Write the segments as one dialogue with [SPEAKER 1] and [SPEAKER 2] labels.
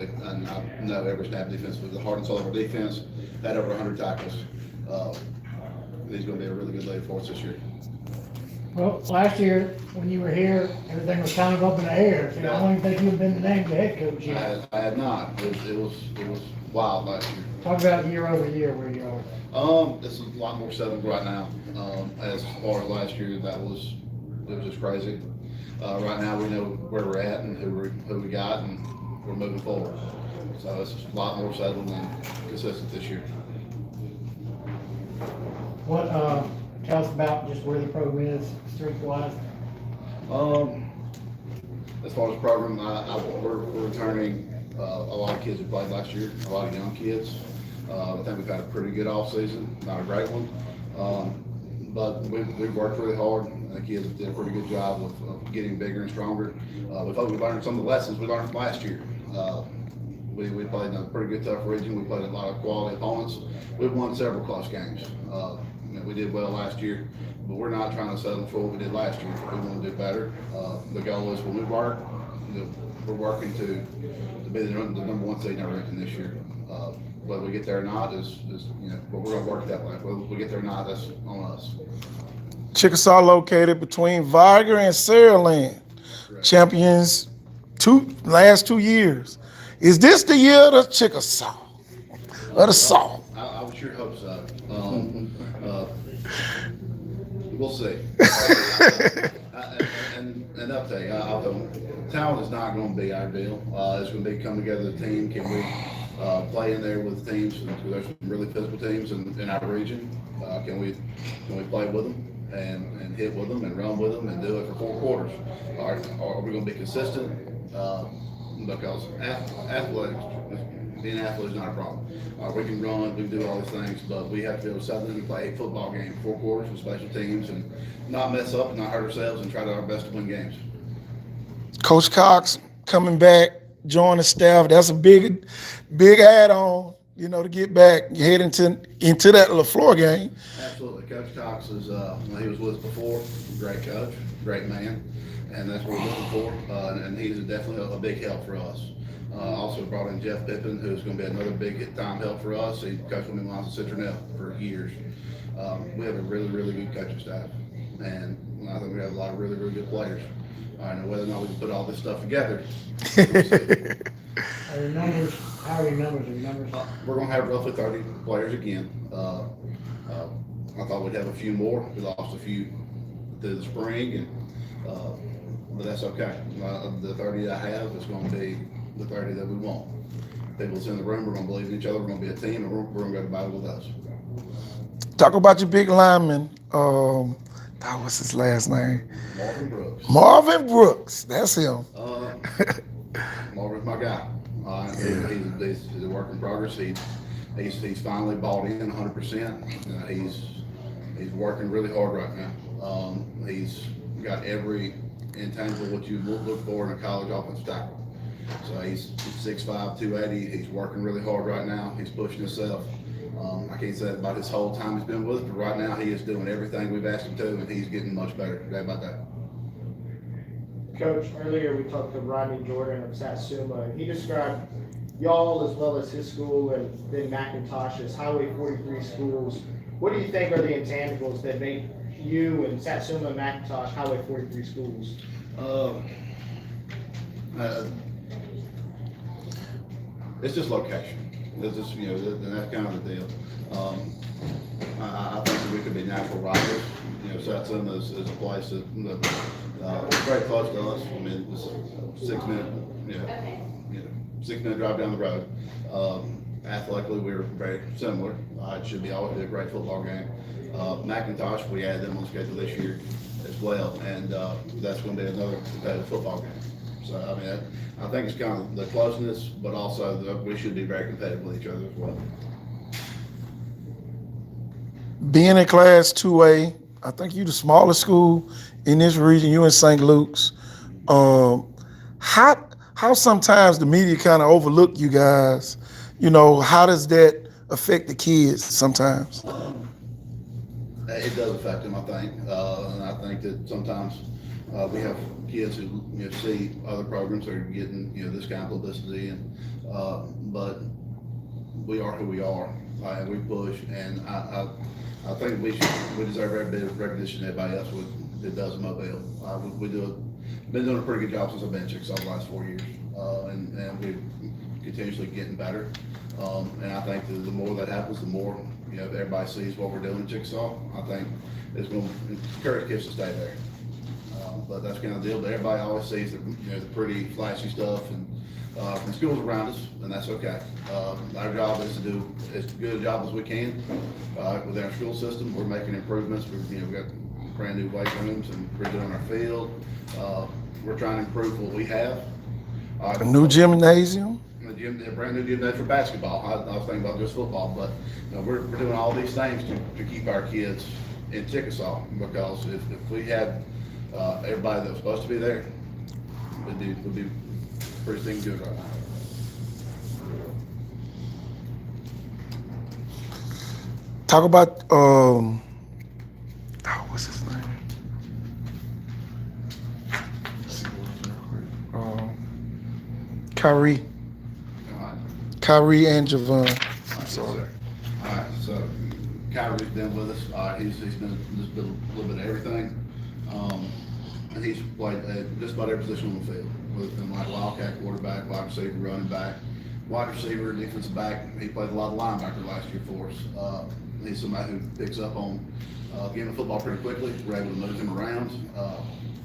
[SPEAKER 1] And I know every snap defense was the heart and soul of our defense. Had over 100 tackles. Uh, he's going to be a really good leader for us this year.
[SPEAKER 2] Well, last year, when you were here, everything was kind of up in the air. So I don't even think you've been named the head coach yet.
[SPEAKER 1] I had not. It was wild last year.
[SPEAKER 2] Talk about year over year where you are.
[SPEAKER 1] This is a lot more settled right now. As far as last year, it was just crazy. Right now, we know where we're at and who we got, and we're moving forward. So it's a lot more settled and consistent this year.
[SPEAKER 2] What, tell us about just where the program is strength-wise.
[SPEAKER 1] As far as program, we're returning a lot of kids who played last year, a lot of young kids. I think we've had a pretty good off season, not a great one, but we've worked really hard. The kids did a pretty good job of getting bigger and stronger. We hope we learned some of the lessons we learned from last year. We played in a pretty good tough region. We played a lot of quality opponents. We've won several close games. We did well last year, but we're not trying to settle for what we did last year. We want to do better. The goal is when we work, we're working to be the number one seed in our ranking this year. Whether we get there or not is but we're going to work that way. Whether we get there or not, that's on us.
[SPEAKER 3] Chickasaw located between Viger and Saraland. Champions last 2 years. Is this the year of the Chickasaw? Or the Saw?
[SPEAKER 1] I would sure hope so. We'll see. And I'll tell you, talent is not going to be our deal. It's going to be come together as a team. Can we play in there with teams? There's some really physical teams in our region. Can we play with them and hit with them and run with them and do it for 4 quarters? Are we going to be consistent? Because athletics, being an athlete is not a problem. We can run, we can do all these things, but we have to be able to sit and play a football game, 4 quarters with special teams, and not mess up and not hurt ourselves and try to our best to win games.
[SPEAKER 3] Coach Cox coming back, join the staff. That's a big add-on, to get back, head into that LaFleur game.
[SPEAKER 1] Absolutely. Coach Cox is, he was with us before, great coach, great man, and that's what we're looking for, and he's definitely a big help for us. Also brought in Jeff Pippin, who's going to be another big time help for us. He coached with me when I was at Citronelle for years. We have a really, really good coaching staff, and I think we have a lot of really, really good players. I don't know whether or not we can put all this stuff together.
[SPEAKER 2] Are your numbers, how are your numbers?
[SPEAKER 1] We're going to have roughly 30 players again. I thought we'd have a few more. We lost a few through the spring, but that's okay. The 30 I have is going to be the 30 that we want. People that's in the room, we're going to believe in each other. We're going to be a team, and we're going to go to battle with us.
[SPEAKER 3] Talk about your big lineman. What's his last name?
[SPEAKER 1] Marvin Brooks.
[SPEAKER 3] Marvin Brooks. That's him.
[SPEAKER 1] Marvin's my guy. He's a work in progress. He's finally bought in 100%. He's working really hard right now. He's got every intangible what you look for in a college offensive tackle. So he's 6'5", 280. He's working really hard right now. He's pushing himself. I can't say that about his whole time he's been with us, but right now he is doing everything we've asked him to, and he's getting much better day by day.
[SPEAKER 4] Coach, earlier we talked to Rodney Jordan of Satsuma, and he described y'all as well as his school and then McIntosh as Highway 43 schools. What do you think are the intangibles that make you and Satsuma and McIntosh Highway 43 schools?
[SPEAKER 1] It's just location. It's just, and that's kind of the deal. I think that we could be natural rivals. Satsuma is a place that very close to us. I mean, it's a 6 minute, 6 minute drive down the road. Athletically, we're very similar. It should be always be a great football game. McIntosh, we added them on schedule this year as well, and that's going to be another competitive football game. So, I mean, I think it's kind of the closeness, but also we should be very competitive with each other as well.
[SPEAKER 3] Being in Class 2A, I think you're the smallest school in this region. You in St. Luke's. How sometimes the media kind of overlook you guys? How does that affect the kids sometimes?
[SPEAKER 1] It does affect them, I think, and I think that sometimes we have kids who see other programs that are getting this kind of publicity, and But we are who we are, and we push, and I think we deserve every bit of recognition everybody else that does in Mobile. Been doing a pretty good job since I've been in Chickasaw the last 4 years, and we're continuously getting better. And I think the more that happens, the more everybody sees what we're doing in Chickasaw. I think it's going to encourage kids to stay there. But that's kind of the deal. But everybody always sees the pretty flashy stuff and from schools around us, and that's okay. Our job is to do as good a job as we can within our school system. We're making improvements. We've got brand new weight rooms and redoing our field. We're trying to improve what we have.
[SPEAKER 3] A new gymnasium.
[SPEAKER 1] A brand new gymnasium for basketball. I was thinking about just football, but we're doing all these things to keep our kids in Chickasaw, because if we had everybody that was supposed to be there, would be pretty thing good right now.
[SPEAKER 3] Talk about what's his name? Kyrie. Kyrie and Javon. I'm sorry.
[SPEAKER 1] All right, so Kyrie's been with us. He's been just a little bit of everything. And he's played just about every position on the field. Within like wildcat, quarterback, wide receiver, running back, wide receiver, defensive back. He played a lot of linebacker last year for us. He's somebody who picks up on getting the football pretty quickly. We're able to move him around.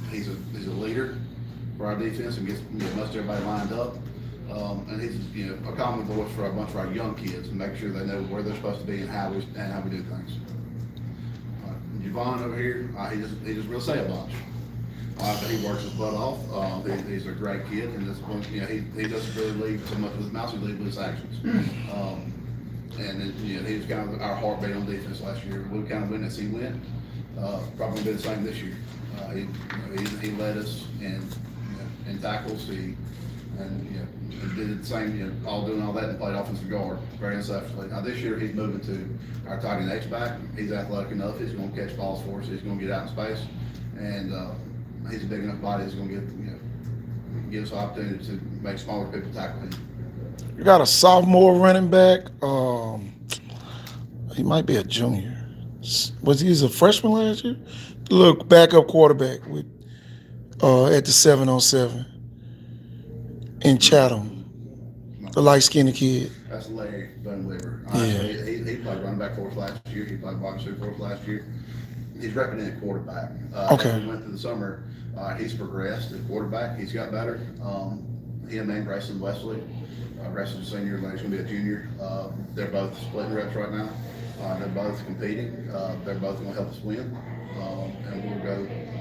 [SPEAKER 1] He's a leader for our defense and gets most everybody lined up. And he's a common voice for a bunch of our young kids and make sure they know where they're supposed to be and how we do things. Javon over here, he just will say a bunch. But he works his butt off. He's a great kid, and this one, he doesn't really lead so much with his mouth; he leads with his actions. And he was kind of our heartbeat on defense last year. We kind of went as he went. Probably be the same this year. He led us in tackles. He did the same, doing all that and played offensive guard very unselfishly. Now this year he's moving to our tight end H-back. He's athletic enough. He's going to catch balls for us. He's going to get out in space, and he's a big enough body. He's going to give us an opportunity to make smaller people tackle him.
[SPEAKER 3] You got a sophomore running back. He might be a junior. Was he a freshman last year? Look, backup quarterback with at the 7-on-7 in Chatham. The light-skinned kid.
[SPEAKER 1] That's Larry Dunlever.
[SPEAKER 3] Yeah.
[SPEAKER 1] He played running back for us last year. He played wide receiver for us last year. He's representing quarterback.
[SPEAKER 3] Okay.
[SPEAKER 1] As we went through the summer, he's progressed at quarterback. He's got better. He and named Grayson Wesley. Grayson's a senior, Larry's going to be a junior. They're both splitting reps right now. They're both competing. They're both going to help us win. And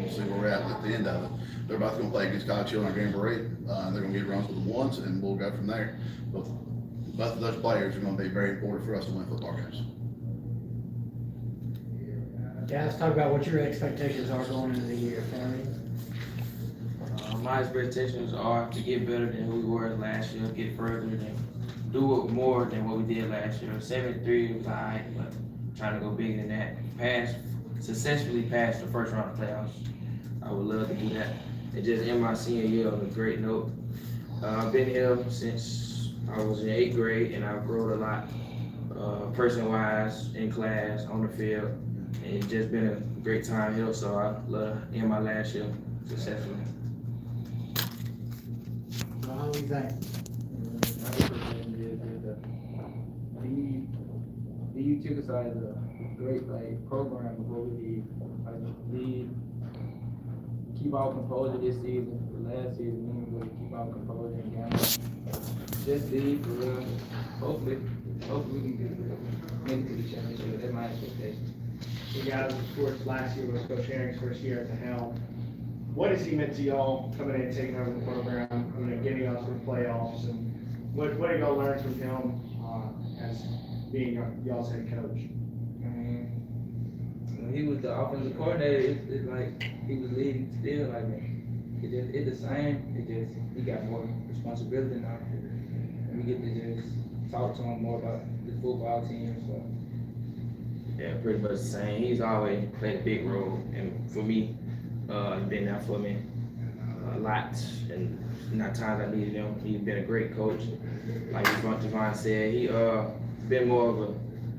[SPEAKER 1] we'll see where we're at the end of it. They're both going to play against College Hill and our Jamboree. They're going to get runs with the ones, and we'll go from there. But both of those players are going to be very important for us to win football games.
[SPEAKER 2] Yeah, let's talk about what your expectations are going into the year, Family.
[SPEAKER 5] My expectations are to get better than we were last year, get further and do more than what we did last year. 7-3 was alright, but trying to go bigger than that. Successfully pass the first round of playoffs. I would love to do that. And just end my senior year on a great note. I've been here since I was in 8th grade, and I've grown a lot, person-wise, in class, on the field. And it's just been a great time here, so I love to end my last year successfully.
[SPEAKER 2] Well, how do you think?
[SPEAKER 6] The Chickasaw is a great program of what we need. We keep our composure this season. The last season, we didn't really keep our composure and gamble. Just lead for real. Hopefully we can make it to the championship. That's my expectation.
[SPEAKER 4] You guys, of course, last year was Coach Herring's first year at the helm. What has he meant to y'all coming in and taking over the program, getting us to the playoffs, and what have y'all learned from him as being y'all's head coach?
[SPEAKER 6] When he was the offensive coordinator, it's like he was leading still. Like it's the same. It just he got more responsibility now, and we get to just talk to him more about the football team. So.
[SPEAKER 5] Yeah, pretty much the same. He's always played a big role, and for me, he's been there for me a lot. And not times I needed him. He's been a great coach. like Devon said, he been more of a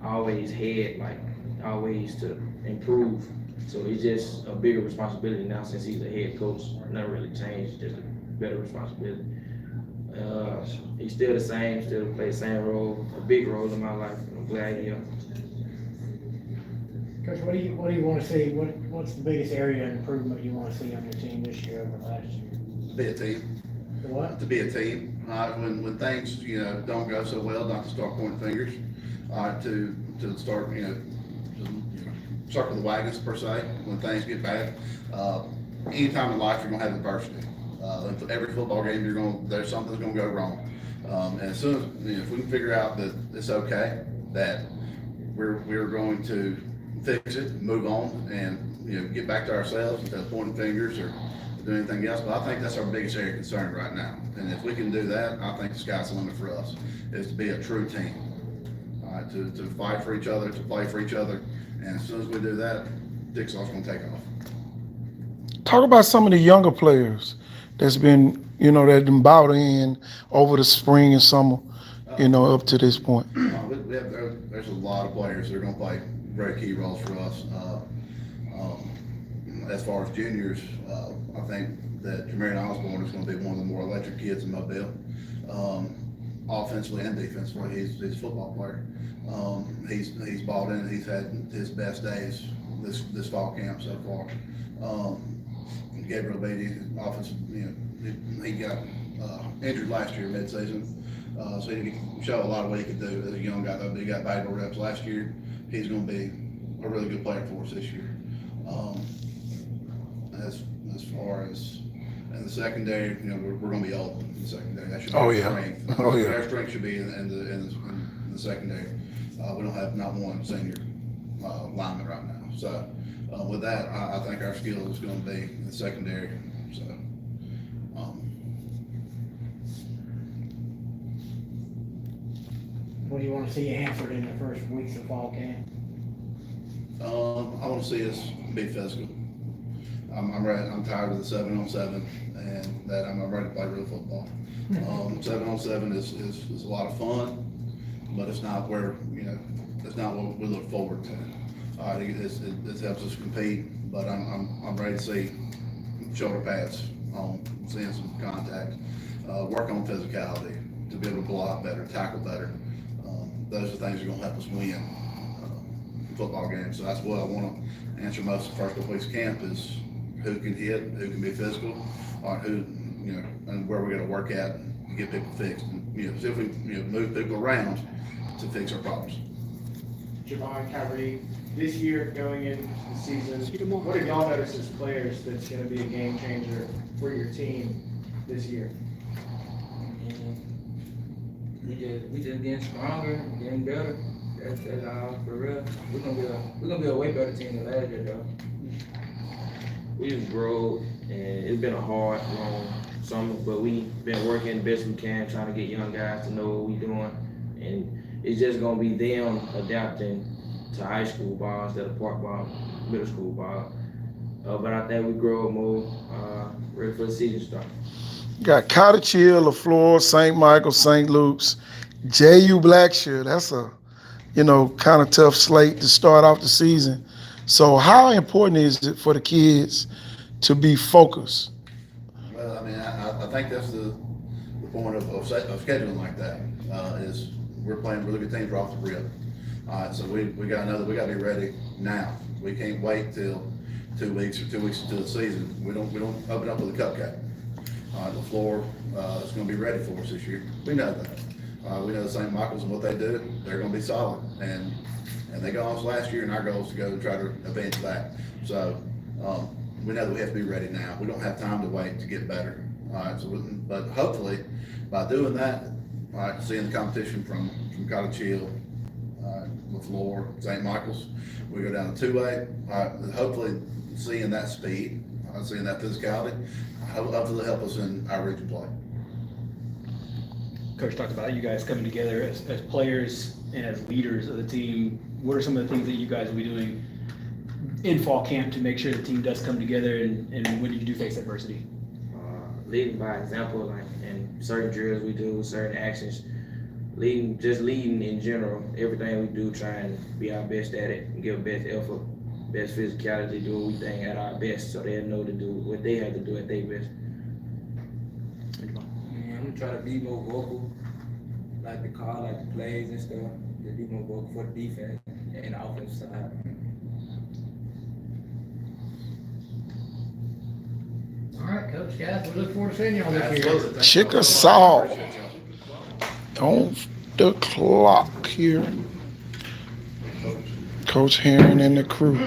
[SPEAKER 5] always head, like always to improve. So it's just a bigger responsibility now since he's a head coach. Nothing really changed, just a better responsibility. He's still the same, still plays the same role, a big role in my life. I'm glad he.
[SPEAKER 2] Coach, what do you want to see? What's the biggest area of improvement you want to see on your team this year over last year?
[SPEAKER 1] Be a team.
[SPEAKER 2] The what?
[SPEAKER 1] To be a team. When things, don't go so well, not to start pointing fingers, to start, to circle the wagons per se, when things get bad. Anytime in life, you're gonna have adversity. Every football game, there's something's gonna go wrong. And as soon as, if we can figure out that it's okay, that we're going to fix it, move on, and, get back to ourselves instead of pointing fingers or do anything else. But I think that's our biggest area of concern right now. And if we can do that, I think the sky's the limit for us, is to be a true team. To fight for each other, to play for each other. And as soon as we do that, Chickasaw's gonna take off.
[SPEAKER 3] Talk about some of the younger players that's been, that been bought in over the spring and summer, up to this point.
[SPEAKER 1] There's a lot of players that are gonna play very key roles for us. As far as juniors, I think that Jermaine Osborne is going to be one of the more electric kids in Mobile, offensively and defensively. He's a football player. He's bought in. He's had his best days this fall camp so far. Gabriel Beatty, offensive, he got injured last year mid-season, so he didn't show a lot of what he could do as a young guy. Though he got valuable reps last year. He's going to be a really good player for us this year. As far as in the secondary, we're going to be old in the secondary. That should be our strength. Our strength should be in the secondary. We don't have not one senior lineman right now. So with that, I think our skill is going to be in the secondary. So.
[SPEAKER 2] What do you want to see Hanford in the first weeks of fall camp?
[SPEAKER 1] I want to see us be physical. I'm ready. I'm tired of the 7-on-7, and that I'm ready to play real football. 7-on-7 is a lot of fun, but it's not where it's not what we look forward to. It helps us compete, but I'm ready to see shoulder pads, seeing some contact, work on physicality, to be able to block better, tackle better. Those are things that are going to help us win football games. So that's what I want to answer most of the first couple weeks of camp is who can hit, who can be physical, or who, and where we're going to work at to get people fixed. And, see if we move people around to fix our problems.
[SPEAKER 4] Javon, Kyrie, this year going into the season, what have y'all noticed as players that's going to be a game changer for your team this year?
[SPEAKER 6] We just getting stronger, getting better. That's all for real. We're gonna be a way better team than last year, though.
[SPEAKER 5] We just grow, and it's been a hard, long summer, but we've been working the best we can, trying to get young guys to know what we're doing, and it's just gonna be them adapting to high school ball instead of park ball, middle school ball. But I think we grow more ready for the season start.
[SPEAKER 3] Got Cottage Hill, LaFleur, St. Michael, St. Luke's, J.U. Blackshear. That's a, kind of tough slate to start off the season. So how important is it for the kids to be focused?
[SPEAKER 1] Well, I think that's the point of scheduling like that, is we're playing really good teams right off the rip. So we got to know that we got to be ready now. We can't wait till 2 weeks or 2 weeks into the season. We don't open up with a cupcake. LaFleur is going to be ready for us this year. We know that. We know St. Michael's and what they do. They're going to be solid, and they got us last year. And our goal is to go and try to advance that. So we know that we have to be ready now. We don't have time to wait to get better. But hopefully, by doing that, seeing the competition from Cottage Hill, LaFleur, St. Michael's, we go down to 2A. Hopefully, seeing that speed, seeing that physicality, hopefully help us in our region play.
[SPEAKER 7] Coach talked about you guys coming together as players and as leaders of the team. What are some of the things that you guys will be doing in fall camp to make sure the team does come together and when you do face adversity?
[SPEAKER 5] Leading by example, like in certain drills we do, certain actions, leading in general. Everything we do, try and be our best at it, and give best effort, best physicality, do everything at our best, so they'll know to do what they have to do at their best.
[SPEAKER 6] Yeah, I'm gonna try to be more vocal, like the call, like the plays and stuff. To be more vocal for the defense and the offensive side.
[SPEAKER 2] All right, Coach, guys, we look forward to seeing y'all this year.
[SPEAKER 1] Absolutely.
[SPEAKER 3] Chickasaw
[SPEAKER 1] Appreciate y'all.
[SPEAKER 3] on the clock here. Coach Herring and the crew.